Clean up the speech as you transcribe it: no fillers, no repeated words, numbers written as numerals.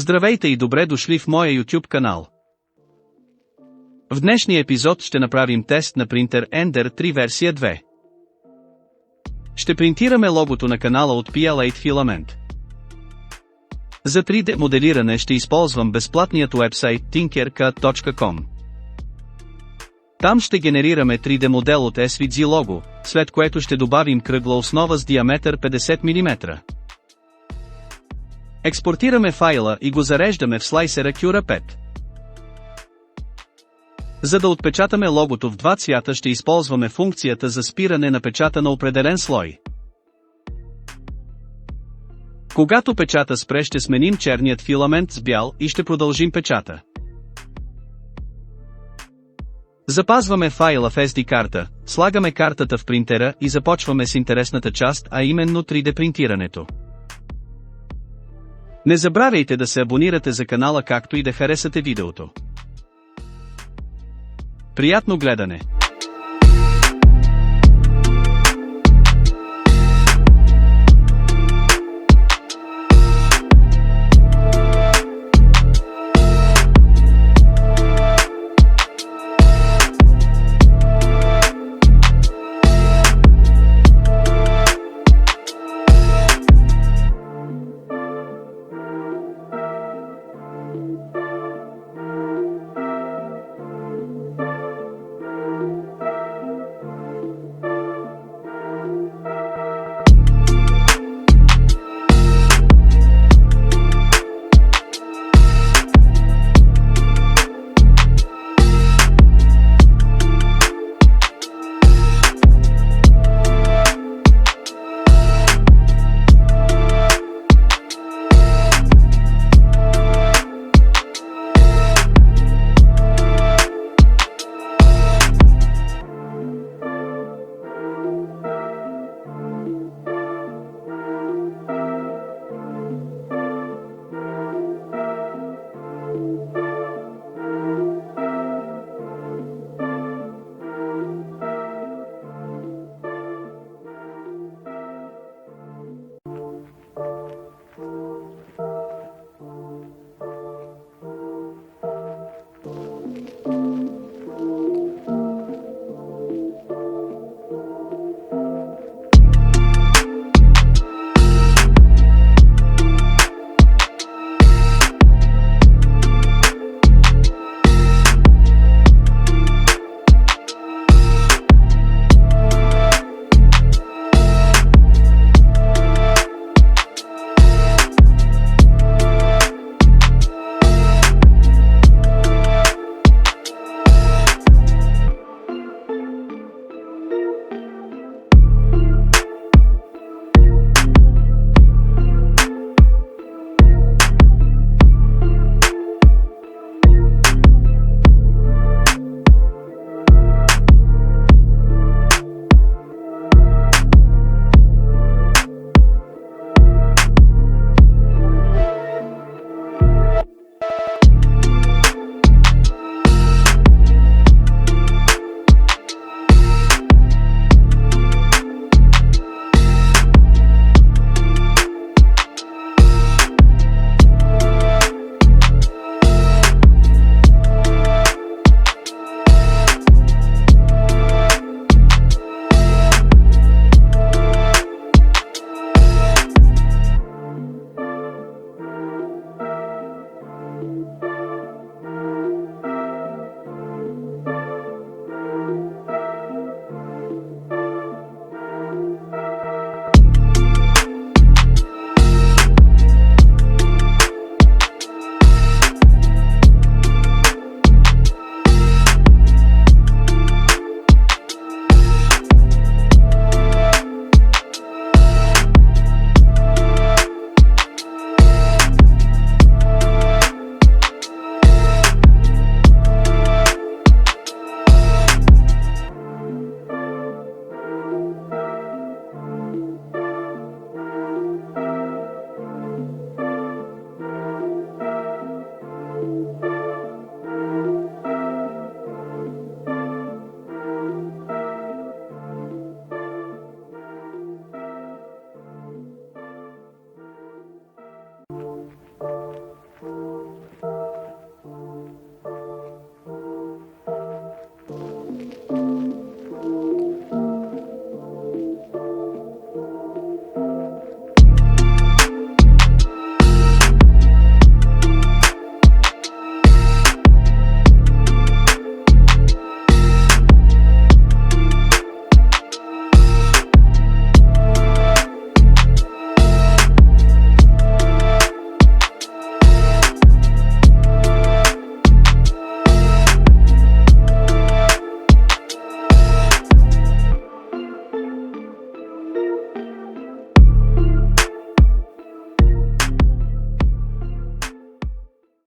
Здравейте и добре дошли в моя YouTube канал. В днешния епизод ще направим тест на принтер Ender 3 версия 2. Ще принтираме логото на канала от филамент. За 3D моделиране ще използвам безплатният уебсайт tinkercad.com. Там ще генерираме 3D модел от SVG лого, след което ще добавим кръгла основа с диаметър 50 мм. Експортираме файла и го зареждаме в слайсера Cura 5. За да отпечатаме логото в два цвята ще използваме функцията за спиране на печата на определен слой. Когато печата спре, ще сменим черният филамент с бял и ще продължим печата. Запазваме файла в SD карта, слагаме картата в принтера и започваме с интересната част, а именно 3D принтирането. Не забравяйте да се абонирате за канала, както и да харесате видеото. Приятно гледане!